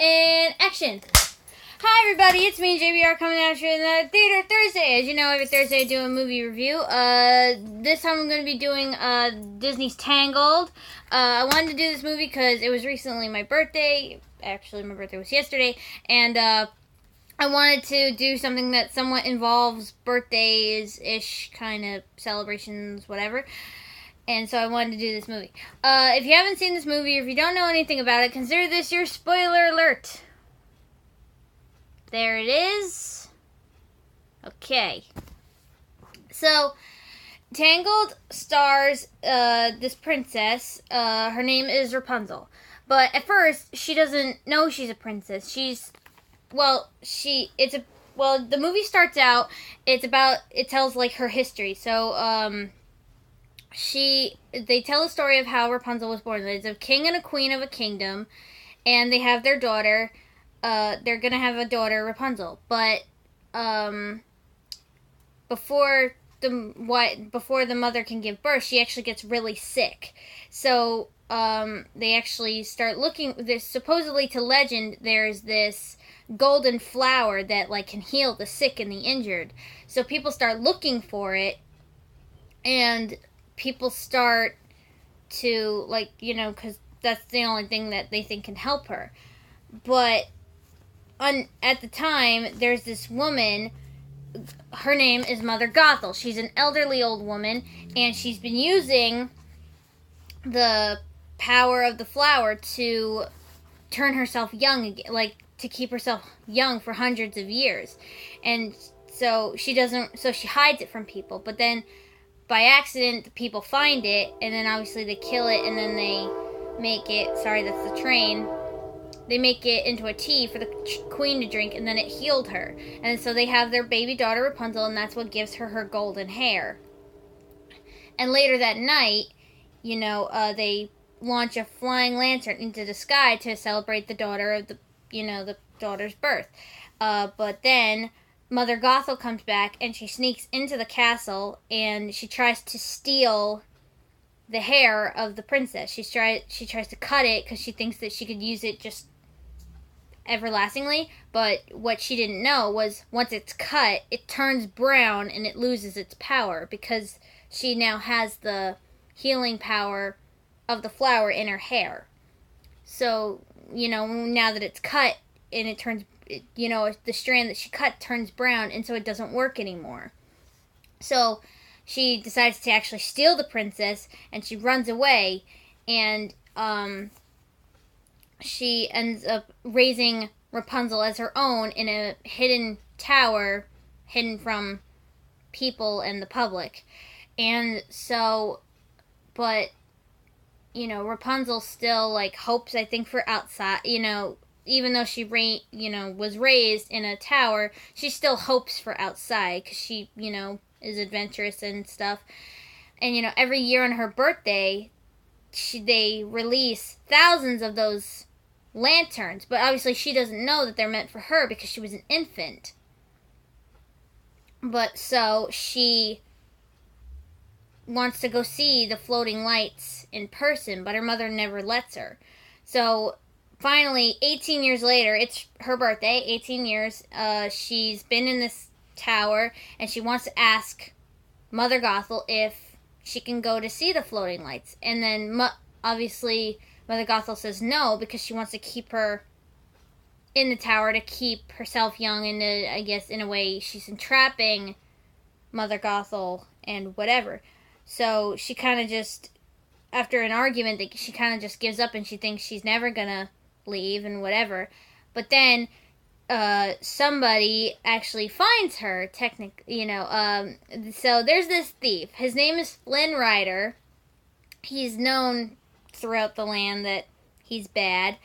And action! Hi everybody, it's me, JBR, coming at you in the Theater Thursday. As you know, every Thursday I do a movie review. This time I'm going to be doing Disney's Tangled. I wanted to do this movie because it was recently my birthday. Actually, my birthday was yesterday. And I wanted to do something that somewhat involves birthdays-ish kind of celebrations, whatever. And so I wanted to do this movie. If you haven't seen this movie, or if you don't know anything about it, consider this your spoiler alert. There it is. Okay. So, Tangled stars this princess. Her name is Rapunzel. But at first, she doesn't know she's a princess. The movie starts out, it tells like her history. So, they tell a story of how Rapunzel was born. There's a king and a queen of a kingdom, and they have their daughter. They're gonna have a daughter, Rapunzel, but before the mother can give birth, she actually gets really sick. So they actually start looking. There's supposedly, to legend, there's this golden flower that like can heal the sick and the injured. So people start looking for it, and people start to, like, because that's the only thing that they think can help her. But at the time, there's this woman. Her name is Mother Gothel. She's an elderly old woman, and she's been using the power of the flower to turn herself young again, like to keep herself young for hundreds of years. And so she hides it from people. But then, by accident, the people find it, and then obviously they kill it, and then they make it, sorry, that's the train, they make it into a tea for the queen to drink, and then it healed her. And so they have their baby daughter, Rapunzel, and that's what gives her her golden hair. And later that night, they launch a flying lantern into the sky to celebrate the daughter of the daughter's birth. But then Mother Gothel comes back, and she sneaks into the castle, and she tries to steal the hair of the princess. She tries to cut it because she thinks that she could use it just everlastingly. But what she didn't know was, once it's cut, it turns brown and it loses its power, because she now has the healing power of the flower in her hair. So, now that it's cut and it turns, the strand that she cut turns brown, and so it doesn't work anymore. So she decides to actually steal the princess, and she runs away, and she ends up raising Rapunzel as her own in a hidden tower, hidden from people and the public. And so, but, Rapunzel still, like, hopes, I think, for outside, even though she, was raised in a tower, she still hopes for outside, because she, is adventurous and stuff. And, every year on her birthday, they release thousands of those lanterns, but obviously she doesn't know that they're meant for her because she was an infant. But so she wants to go see the floating lights in person, but her mother never lets her. So finally, 18 years later, it's her birthday, 18 years, she's been in this tower, and she wants to ask Mother Gothel if she can go to see the floating lights. And then, obviously, Mother Gothel says no, because she wants to keep her in the tower to keep herself young, and I guess, in a way, she's entrapping Mother Gothel and whatever. So she kind of just, after an argument, she kind of just gives up, and she thinks she's never gonna leave and whatever. But then somebody actually finds her, technically, so there's this thief. His name is Flynn Rider. He's known throughout the land that he's bad,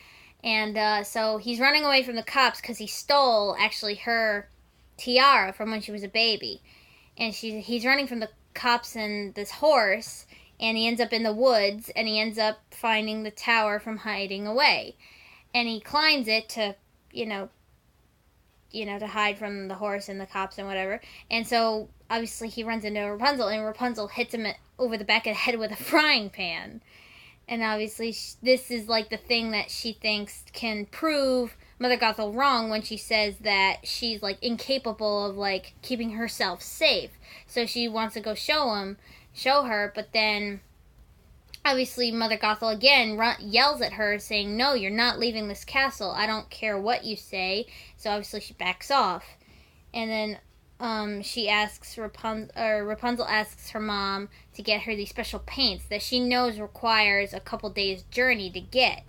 and so he's running away from the cops because he stole, actually, her tiara from when she was a baby. And he's running from the cops and this horse, and he ends up in the woods, and he ends up finding the tower from hiding away. And he climbs it to, to hide from the horse and the cops and whatever. And so, obviously, he runs into Rapunzel, and Rapunzel hits him over the back of the head with a frying pan. And obviously, this is like the thing that she thinks can prove Mother Gothel wrong when she says that she's like incapable of like keeping herself safe. So she wants to go show her, but then obviously Mother Gothel again yells at her saying, "No, you're not leaving this castle. I don't care what you say." So obviously she backs off. And then she asks Rapunzel asks her mom to get her these special paints that she knows requires a couple days journey to get.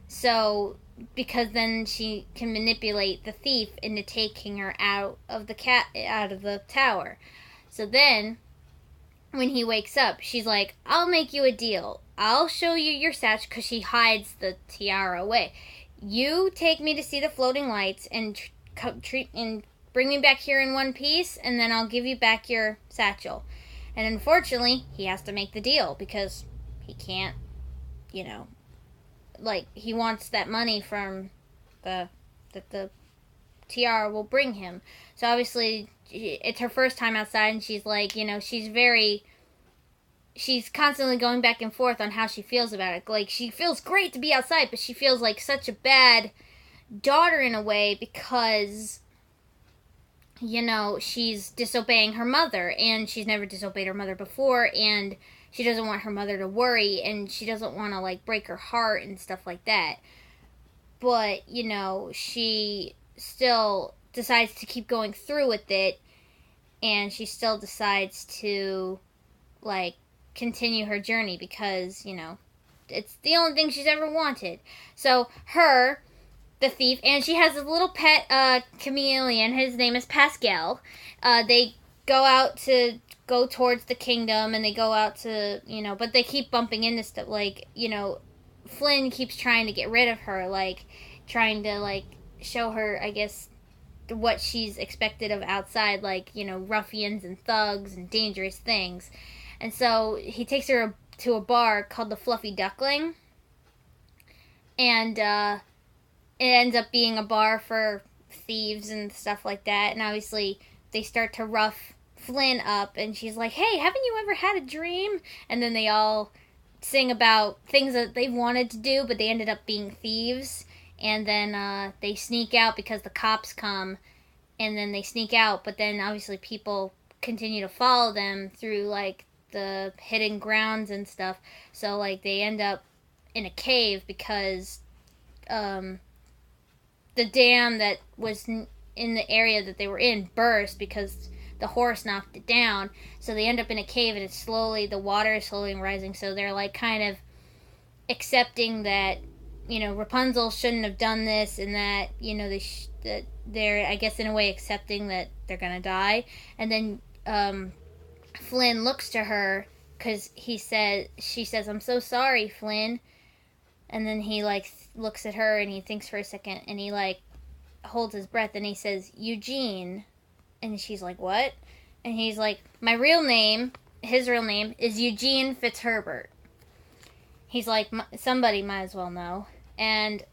So because then she can manipulate the thief into taking her out of the tower. So then when he wakes up, she's like, "I'll make you a deal. I'll show you your satch," because she hides the tiara away. "You take me to see the floating lights and bring me back here in one piece, and then I'll give you back your satchel." And unfortunately, he has to make the deal because he can't, he wants that money from that the tiara will bring him. So obviously, it's her first time outside, and she's like, she's constantly going back and forth on how she feels about it. Like, she feels great to be outside, but she feels like such a bad daughter in a way because she's disobeying her mother, and she's never disobeyed her mother before, and she doesn't want her mother to worry, and she doesn't want to, break her heart and stuff like that. But, she still decides to keep going through with it, and she still decides to, continue her journey because, it's the only thing she's ever wanted. So, the thief, and she has a little pet chameleon. His name is Pascal. They go towards the kingdom, and they go out to, but they keep bumping into stuff. Flynn keeps trying to get rid of her, trying to, show her, I guess, what she's expected of outside, ruffians and thugs and dangerous things. And so he takes her to a bar called the Fluffy Duckling, and it ends up being a bar for thieves and stuff like that. And obviously they start to rough Flynn up, and she's like, "Hey, haven't you ever had a dream?" And then they all sing about things that they wanted to do, but they ended up being thieves. And then they sneak out because the cops come, and then they sneak out, but then obviously people continue to follow them through the hidden grounds and stuff. So they end up in a cave because the dam that was in the area that they were in burst because the horse knocked it down. So they end up in a cave, and the water is slowly rising. So they're kind of accepting that, Rapunzel shouldn't have done this, and that, that they're, I guess, in a way accepting that they're gonna die. And then Flynn looks to her because she says, "I'm so sorry, Flynn." And then he looks at her, and he thinks for a second, and he holds his breath, and he says, "Eugene." And she's like, "What?" And he's like, his real name is Eugene Fitzherbert. He's like, "Somebody might as well know." And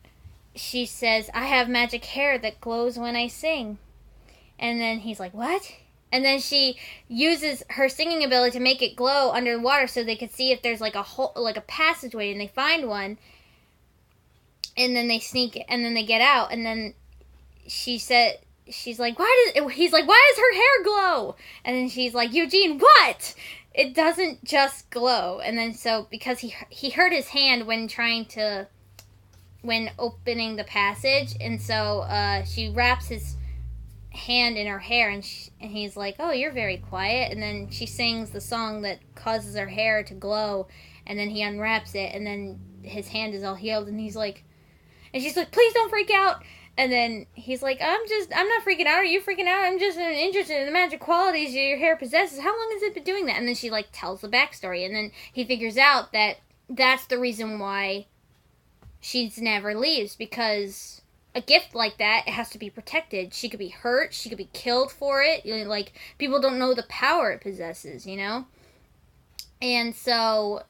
she says, "I have magic hair that glows when I sing." And then he's like, "What?" And then she uses her singing ability to make it glow underwater so they could see if there's a hole, a passageway, and they find one. And then they sneak, and then they get out, and then she's like, he's like, "Why does her hair glow?" And then she's like, "Eugene, what? It doesn't just glow." And then so, because he hurt his hand when opening the passage, and so she wraps his hand in her hair, and he's like, "Oh, you're very quiet." And then she sings the song that causes her hair to glow, and then he unwraps it, and then his hand is all healed, and she's like, "Please don't freak out." And then he's like, I'm not freaking out. Are you freaking out? I'm just interested in the magic qualities your hair possesses. How long has it been doing that? And then she tells the backstory, and then he figures out that that's the reason why she's never leaves, because a gift like that, it has to be protected. She could be hurt. She could be killed for it. People don't know the power it possesses, And so,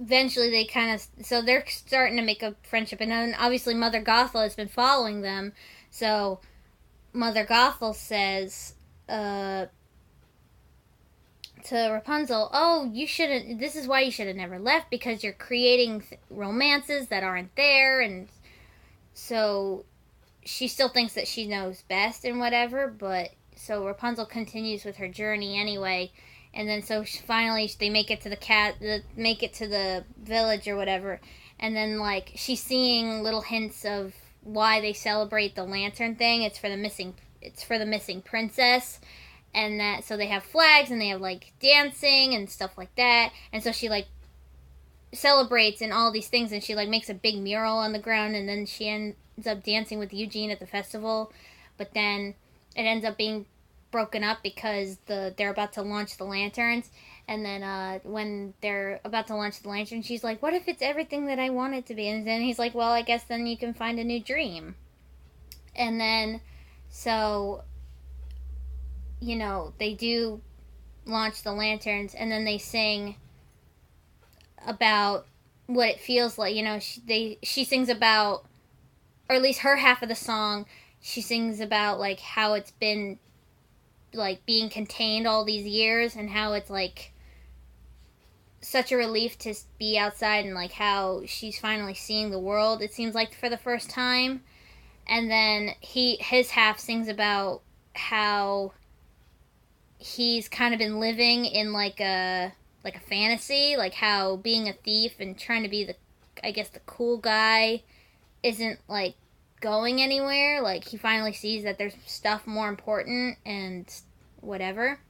eventually they're starting to make a friendship, and then obviously Mother Gothel has been following them. So Mother Gothel says to Rapunzel, "Oh, you shouldn't. This is why you should have never left, because you're creating romances that aren't there." And so she still thinks that she knows best and whatever. But so Rapunzel continues with her journey anyway, and then so finally they make it to make it to the village or whatever, and then like she's seeing little hints of why they celebrate the lantern thing. It's for the missing princess, and that so they have flags and they have like dancing and stuff like that, and so she like celebrates and all these things, and she like makes a big mural on the ground, and then she ends up dancing with Eugene at the festival, but then it ends up being broken up because they're about to launch the lanterns, and then when they're about to launch the lantern, she's like, "What if it's everything that I want it to be?" And then he's like, "Well, I guess then you can find a new dream." And then so they do launch the lanterns, and then they sing about what it feels like. She sings about, or at least her half of the song, she sings about like how it's been like being contained all these years, and how it's like such a relief to be outside, and like how she's finally seeing the world, it seems like, for the first time. And then his half sings about how he's kind of been living in like a fantasy, like how being a thief and trying to be the cool guy isn't like going anywhere. Like he finally sees that there's stuff more important and whatever.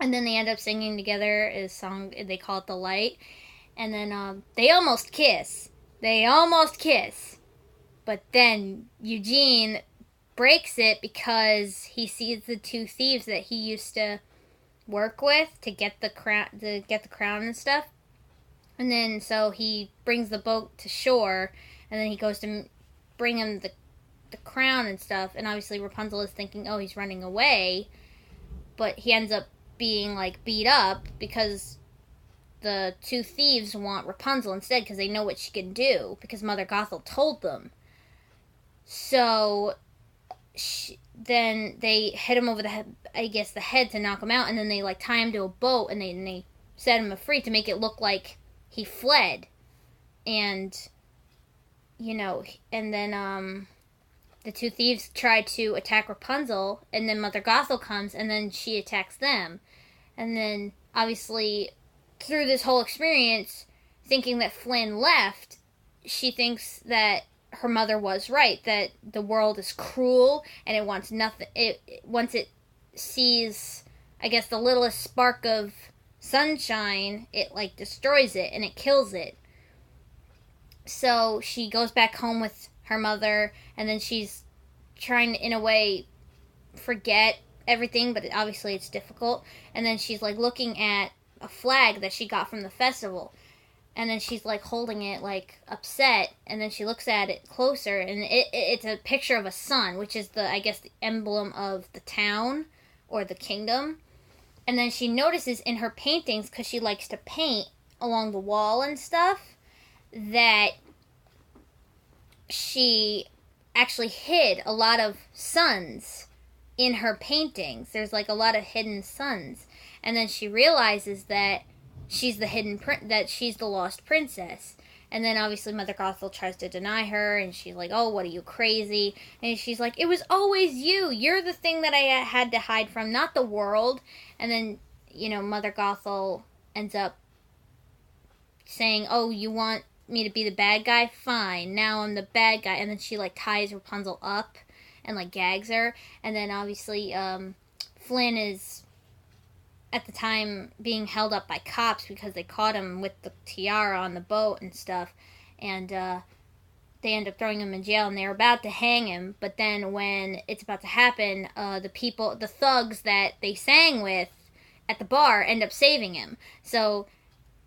And then they end up singing together a song, they call it The Light. And then they almost kiss. But then Eugene breaks it because he sees the two thieves that he used to work with to get the crown and stuff. And then so he brings the boat to shore, and then he goes to bring him the crown and stuff. And obviously Rapunzel is thinking, oh, he's running away, but he ends up being like beat up because the two thieves want Rapunzel instead, because they know what she can do, because Mother Gothel told them. So then they hit him over the head, the head, to knock him out, and then they like tie him to a boat, and they set him free to make it look like he fled. And and then the two thieves try to attack Rapunzel, and then Mother Gothel comes, and then she attacks them. And then obviously through this whole experience, thinking that Flynn left, she thinks that her mother was right, that the world is cruel and it wants nothing. Once it sees, I guess, the littlest spark of sunshine, it like destroys it and it kills it. So she goes back home with her mother, and then she's trying to, in a way, forget everything, but obviously it's difficult. And then she's like looking at a flag that she got from the festival, and then she's like holding it like upset, and then she looks at it closer, and it's a picture of a sun, which is the emblem of the town or the kingdom. And then she notices in her paintings, because she likes to paint along the wall and stuff, that she actually hid a lot of suns in her paintings. There's like a lot of hidden suns. And then she realizes that she's the lost princess. And then obviously Mother Gothel tries to deny her, and she's like, "Oh, what are you, crazy?" And she's like, "It was always you. You're the thing that I had to hide from, not the world." And then, Mother Gothel ends up saying, "Oh, you want me to be the bad guy? Fine. Now I'm the bad guy." And then she like ties Rapunzel up and like gags her. And then obviously Flynn is at the time being held up by cops because they caught him with the tiara on the boat and stuff, and they end up throwing him in jail, and they're about to hang him. But then when it's about to happen, the thugs that they sang with at the bar end up saving him. So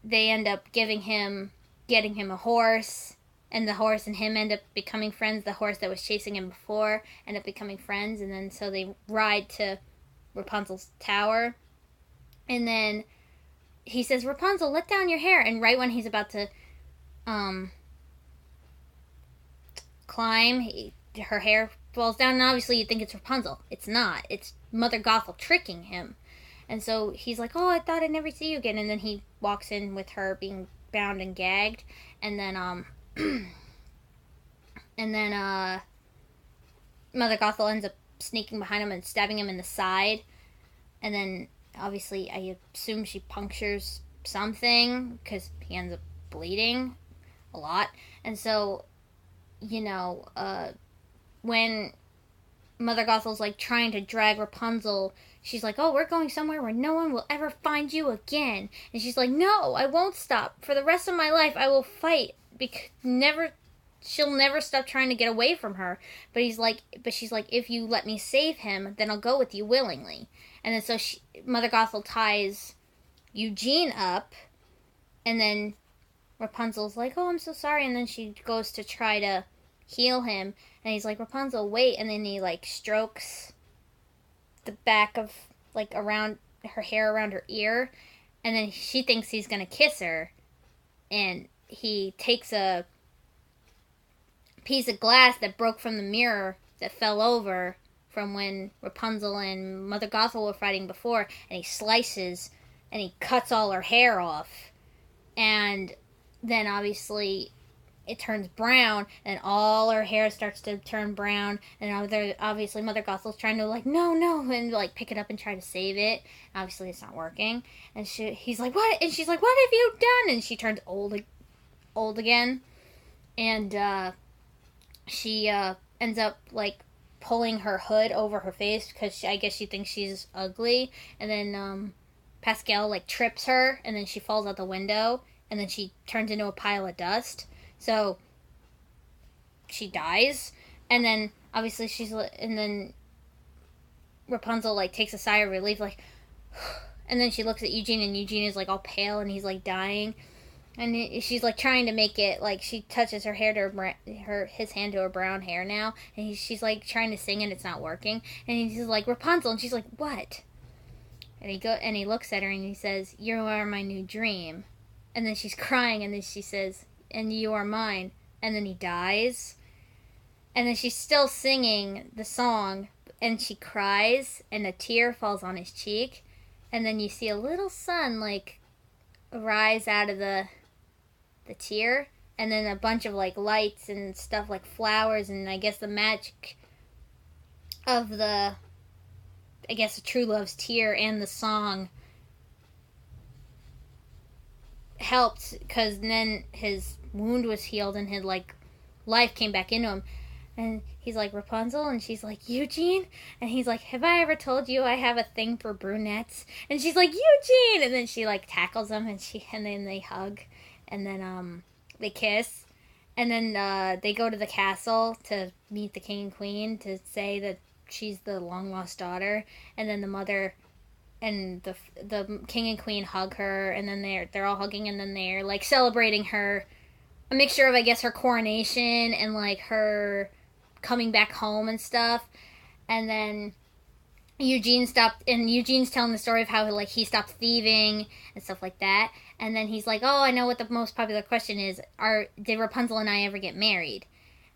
they end up getting him a horse, and the horse and him end up becoming friends. The horse that was chasing him before end up becoming friends, and then so they ride to Rapunzel's tower. And then he says, "Rapunzel, let down your hair." And right when he's about to climb, her hair falls down. And obviously you think it's Rapunzel. It's not. It's Mother Gothel tricking him. And so he's like, oh, I thought I'd never see you again. And then he walks in with her being bound and gagged. And then, Mother Gothel ends up sneaking behind him and stabbing him in the side. And then, obviously, I assume she punctures something because he ends up bleeding a lot. And so, when Mother Gothel's like trying to drag Rapunzel, she's like, oh, we're going somewhere where no one will ever find you again. And she's like, no, I won't stop. For the rest of my life, I will fight. She'll never stop trying to get away from her. But she's like, if you let me save him, then I'll go with you willingly. And then so Mother Gothel ties Eugene up, and then Rapunzel's like, oh, I'm so sorry. And then she goes to try to heal him, and he's like, Rapunzel, wait. And then he like strokes the back of like around her hair around her ear, and then she thinks he's gonna kiss her, and he takes a piece of glass that broke from the mirror that fell over from when Rapunzel and Mother Gothel were fighting before, and he slices and he cuts all her hair off, and then obviously it turns brown, and all her hair starts to turn brown, and obviously Mother Gothel's trying to like, no, and like pick it up and try to save it. Obviously it's not working, and he's like, what? And she's like, what have you done? And she turns old again, and she ends up like pulling her hood over her face because I guess she thinks she's ugly, and then Pascal like trips her, and then she falls out the window, and then she turns into a pile of dust. So she dies, and then obviously and then Rapunzel like takes a sigh of relief, like, and then she looks at Eugene, and Eugene is like all pale, and he's like dying, and she's like trying to make it like she touches her hair to his hand to her brown hair now, and she's like trying to sing, and it's not working, and he's like, Rapunzel, and she's like, what? And he looks at her, and he says, you are my new dream, and then she's crying, and then she says, and you are mine, and then he dies, and then she's still singing the song, and she cries, and a tear falls on his cheek, and then you see a little sun like rise out of the tear, and then a bunch of like lights and stuff like flowers, and I guess the magic of the True Love's tear and the song helped, because then his wound was healed and his like life came back into him, and he's like, Rapunzel, and she's like, Eugene, and he's like, have I ever told you I have a thing for brunettes? And she's like, Eugene, and then she like tackles him, and then they hug, and then they kiss, and then they go to the castle to meet the king and queen to say that she's the long lost daughter, and then the mother and the king and queen hug her, and then they're all hugging, and then they're like celebrating her, a mixture of I guess her coronation and like her coming back home and stuff. And then Eugene's telling the story of how like he stopped thieving and stuff like that. And then he's like, oh, I know what the most popular question is, did Rapunzel and I ever get married?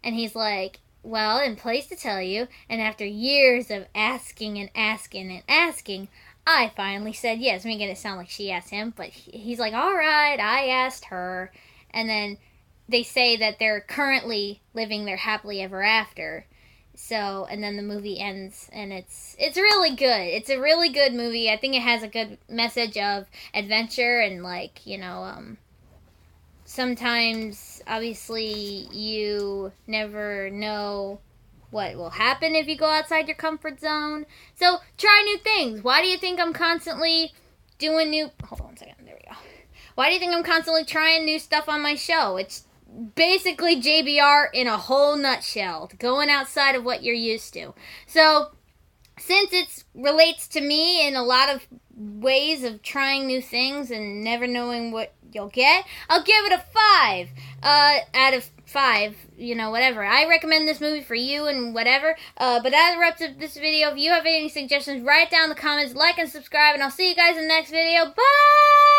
And he's like, well, I'm pleased to tell you, and after years of asking and asking and asking, I finally said yes. Making it sound like she asked him, but he's like, all right, I asked her. And then they say that they're currently living their happily ever after. So, and then the movie ends, and it's really good. It's a really good movie. I think it has a good message of adventure, and like, sometimes obviously you never know what will happen if you go outside your comfort zone. So try new things. Why do you think I'm constantly doing new... Hold on 1 second. There we go. Why do you think I'm constantly trying new stuff on my show? It's basically JBR in a whole nutshell. Going outside of what you're used to. So since it relates to me in a lot of ways of trying new things and never knowing what you'll get, I'll give it a 5 out of 5, whatever. I recommend this movie for you and whatever. But that wraps up this video. If you have any suggestions, write it down in the comments, like and subscribe, and I'll see you guys in the next video. Bye!